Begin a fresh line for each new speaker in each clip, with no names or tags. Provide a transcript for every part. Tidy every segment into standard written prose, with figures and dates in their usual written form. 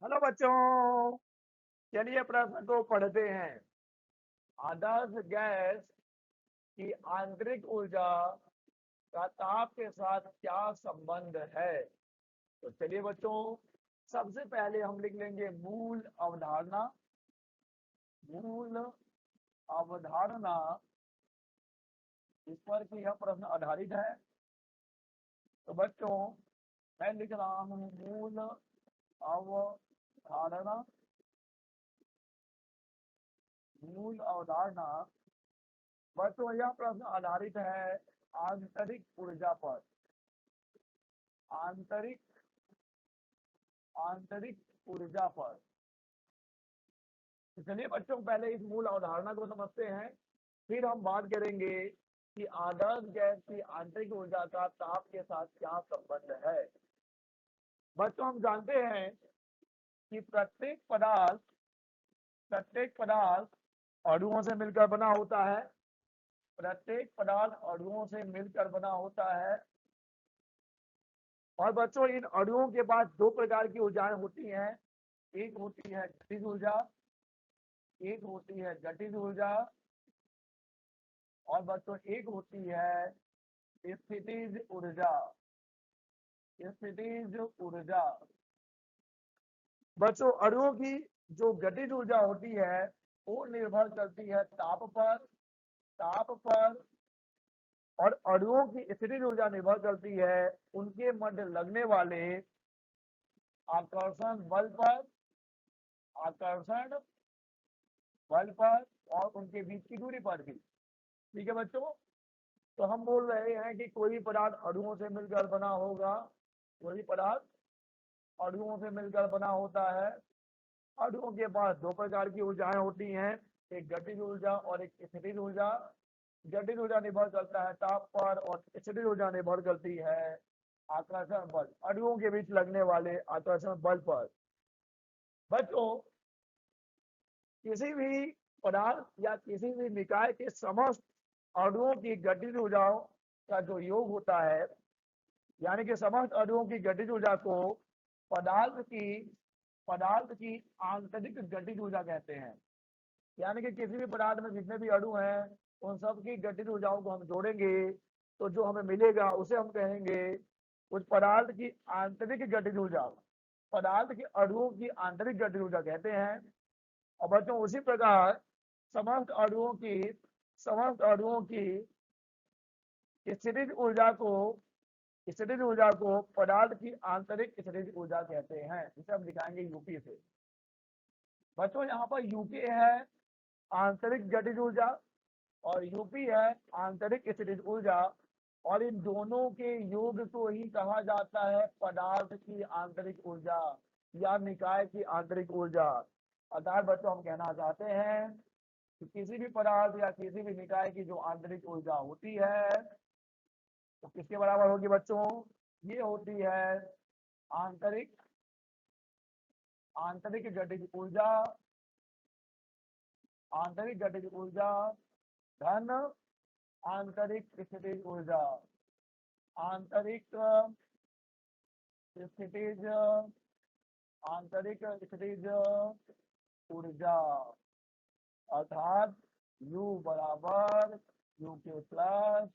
Hello बच्चों, चलिए प्रश्न को पढ़ते हैं। आदर्श गैस की आंतरिक ऊर्जा का ताप के साथ क्या संबंध है? तो चलिए बच्चों, सबसे पहले हम लिख लेंगे मूल अवधारणा। मूल अवधारणा, इस पर कि यह प्रश्न आधारित है। तो बच्चों, मैं लिख रहा हूं मूल अवधारणा। मूल अवधारणा बच्चों, यह प्रश्न आधारित है आंतरिक ऊर्जा पर। आंतरिक आंतरिक ऊर्जा पर। तो चलिए बच्चों, पहले इस मूल अवधारणा को समझते हैं, फिर हम बात करेंगे कि आदर्श गैस की आंतरिक ऊर्जा का ताप के साथ क्या संबंध है। बच्चों, हम जानते हैं कि प्रत्येक पदार्थ अणुओं से मिलकर बना होता है। प्रत्येक पदार्थ अणुओं से मिलकर बना होता है। और बच्चों, इन अणुओं के पास दो प्रकार की ऊर्जाएं होती हैं। एक होती है गतिज ऊर्जा, एक होती है गतिज ऊर्जा, और बच्चों एक होती है स्थितिज ऊर्जा। स्थितिज ऊर्जा। बच्चों, अणुओं की जो गतिज ऊर्जा होती है वो निर्भर करती है ताप पर। और अणुओं की स्थितिज ऊर्जा निर्भर करती है उनके मध्य लगने वाले आकर्षण बल पर। आकर्षण बल पर और उनके बीच की दूरी पर भी। ठीक है बच्चों, तो हम बोल रहे हैं कि कोई पदार्थ अणुओं से मिलकर बना होगा। कोई पदार्थ अणुओं से मिलकर बना होता है। अणुओं के पास दो प्रकार की ऊर्जाएं होती हैं, एक गतिज ऊर्जा और एक स्थितिज ऊर्जा। गतिज ऊर्जा निर्भर करता है ताप पर और स्थितिज ऊर्जा निर्भर करती है आकर्षण बल, अणुओं के बीच लगने वाले आकर्षण बल पर। बच्चों, किसी भी पदार्थ या किसी भी निकाय के समस्त अणुओं की गतिज ऊर्जाओं का जो योग होता है, यानी कि समस्त अणुओं की गतिज ऊर्जा को पदार्थ की पदार्थ की आंतरिक गतिज ऊर्जा कहते हैं। यानी कि किसी भी पदार्थ में जितने भी अणु हैं उन सब की गतिज ऊर्जाओं को हम जोड़ेंगे तो जो हमें मिलेगा उसे हम कहेंगे उस पदार्थ की आंतरिक गतिज ऊर्जा। पदार्थ के अणुओं की आंतरिक गतिज ऊर्जा कहते हैं। और बच्चों, उसी प्रकार समस्त अणुओं की स्थितिज ऊर्जा को पदार्थ की आंतरिक स्थितिज ऊर्जा कहते हैं, जिसे हम दिखाएंगे यूपी से। बच्चों, यहाँ पर यूपी है आंतरिक गतिज ऊर्जा और यूपी है आंतरिक स्थितिज ऊर्जा। और इन दोनों के योग को ही कहा जाता है पदार्थ की आंतरिक ऊर्जा या निकाय की आंतरिक ऊर्जा। अर्थात बच्चों, हम कहना चाहते हैं कि किसी भी पदार्थ या किसी भी निकाय की जो आंतरिक ऊर्जा होती है तो किसके बराबर होगी बच्चों? ये होती है आंतरिक आंतरिक गतिज ऊर्जा। आंतरिक गतिज ऊर्जा धन आंतरिक स्थितिज ऊर्जा। आंतरिक स्थितिज आंतरिक स्थितिज ऊर्जा, अर्थात U बराबर UK प्लस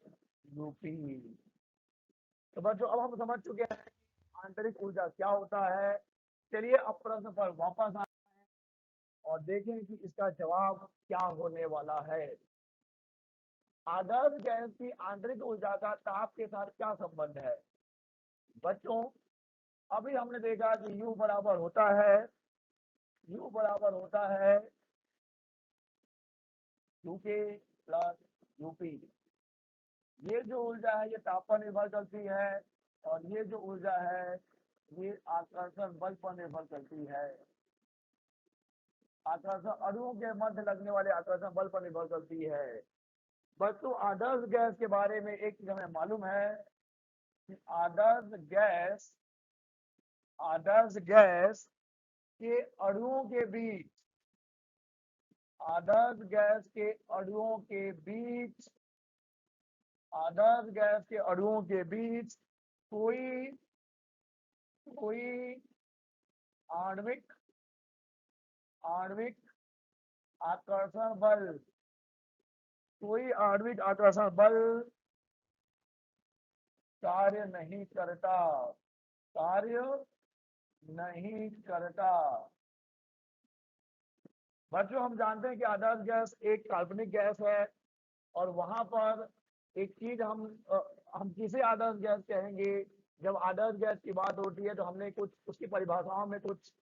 यूपी। तो बच्चों, अब हम समझ चुके हैं आंतरिक ऊर्जा क्या होता है। चलिए अब प्रश्न पर वापस आए और देखें कि इसका जवाब क्या होने वाला है। आदर्श गैस की आंतरिक ऊर्जा का ताप के साथ क्या संबंध है? बच्चों, अभी हमने देखा कि U बराबर होता है यूके प्लस यूपी। ये जो ऊर्जा है ये ताप पर निर्भर करती है और ये जो ऊर्जा है ये आकर्षण बल पर निर्भर करती है। आकर्षण अणुओं के मध्य लगने वाले आकर्षण बल पर निर्भर करती है। बच्चों, आदर्श गैस के बारे में एक चीज हमें मालूम है कि आदर्श गैस के अणुओं के बीच आदर्श गैस के अणुओं के बीच आदर्श गैस के अणुओं के बीच कोई कोई आणविक आणविक आकर्षण बल, कोई आणविक आकर्षण बल कार्य नहीं करता, कार्य नहीं करता। बच्चों हम जानते हैं कि आदर्श गैस एक काल्पनिक गैस है और वहां पर एक चीज हम किसे आदर्श गैस कहेंगे। जब आदर्श गैस की बात होती है तो हमने कुछ उसकी परिभाषाओं में कुछ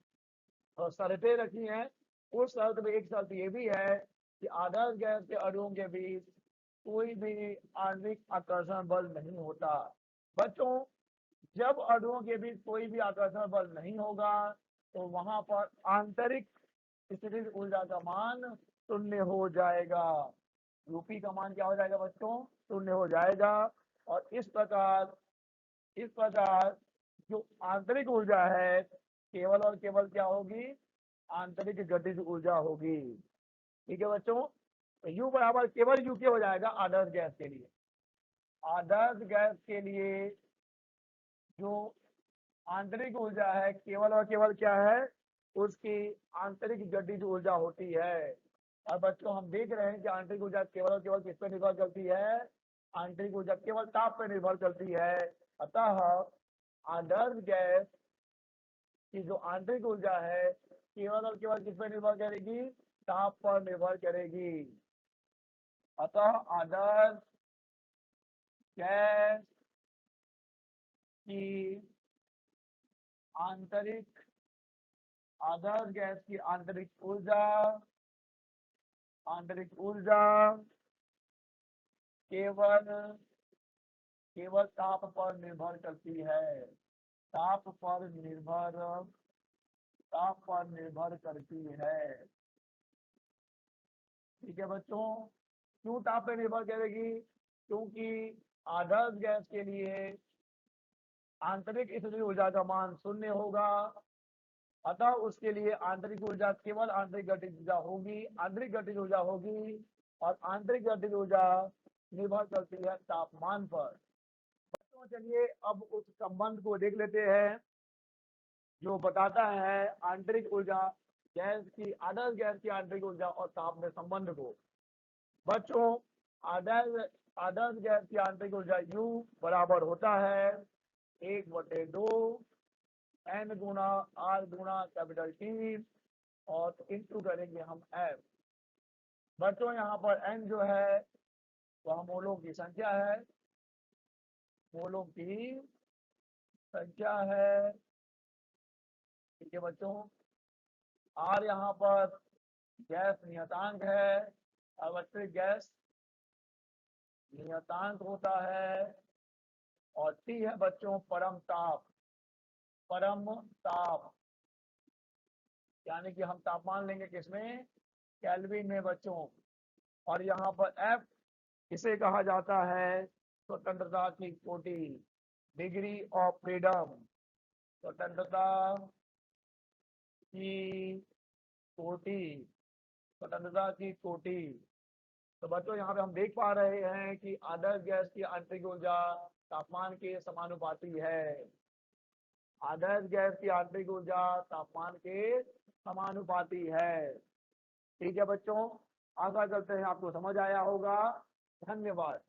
शर्तें रखी हैं। उस शर्त में एक शर्त ये भी है कि आदर्श गैस के अणुओं के बीच कोई भी आणविक आकर्षण बल नहीं होता। बच्चों जब अणुओं के बीच कोई भी आकर्षण बल नहीं होगा तो वहां पर आंतरिक स्थितिज ऊर्जा का मान शून्य हो जाएगा। यूपी का मान क्या हो जाएगा बच्चों, शून्य हो जाएगा। और इस प्रकार जो आंतरिक ऊर्जा है केवल और केवल क्या होगी, आंतरिक गतिज ऊर्जा होगी। ठीक है बच्चों, तो यू बराबर केवल यू के हो जाएगा आदर्श गैस के लिए। आदर्श गैस के लिए जो आंतरिक ऊर्जा है केवल और केवल क्या है, उसकी आंतरिक गतिज ऊर्जा होती है। और बच्चों हम देख रहे हैं कि आंतरिक ऊर्जा केवल और केवल किस पर निर्भर करती है, आंतरिक ऊर्जा केवल ताप पर निर्भर करती है। अतः आदर्श गैस की जो आंतरिक ऊर्जा है केवल और केवल किस पर निर्भर करेगी, ताप पर निर्भर करेगी। अतः आदर्श गैस की आंतरिक आदर्श गैस की आंतरिक ऊर्जा केवल ताप पर निर्भर करती है, ताप पर निर्भर करती है। ठीक है बच्चों, क्यों ताप पर निर्भर करेगी, क्योंकि आदर्श गैस के लिए आंतरिक स्थितिज ऊर्जा का मान शून्य होगा। अतः उसके लिए आंतरिक ऊर्जा केवल आंतरिक गतिज ऊर्जा होगी, आंतरिक गतिज ऊर्जा होगी। और आंतरिक गतिज ऊर्जा निर्भर करती है तापमान पर। तो चलिए अब उस संबंध को देख लेते हैं जो बताता है आंतरिक ऊर्जा गैस की, आदर्श गैस की आंतरिक ऊर्जा और ताप में संबंध को। बच्चों आदर्श गैस की आंतरिक ऊर्जा U बराबर होता है 1/2 N गुना R गुना कैपिटल T और इंटू करेंगे हम F। बच्चों यहाँ पर N जो है वह मोलों की संख्या है, मोलों की संख्या है। ठीक है बच्चों, R यहाँ पर गैस नियतांक है, आवश्यक गैस नियतांक होता है। और T है बच्चों परम ताप, यानी कि हम तापमान लेंगे किसमें, केल्विन में बच्चों। और यहाँ पर F इसे कहा जाता है स्वतंत्रता की कोटि, डिग्री ऑफ फ्रीडम, स्वतंत्रता की कोटि, स्वतंत्रता की कोटि। तो बच्चों यहाँ पे हम देख पा रहे हैं कि आदर्श गैस की आंतरिक ऊर्जा तापमान के समानुपाती है, आदर्श गैस की आंतरिक ऊर्जा तापमान के समानुपाती है। ठीक है बच्चों, आशा करते हैं आपको समझ आया होगा। धन्यवाद।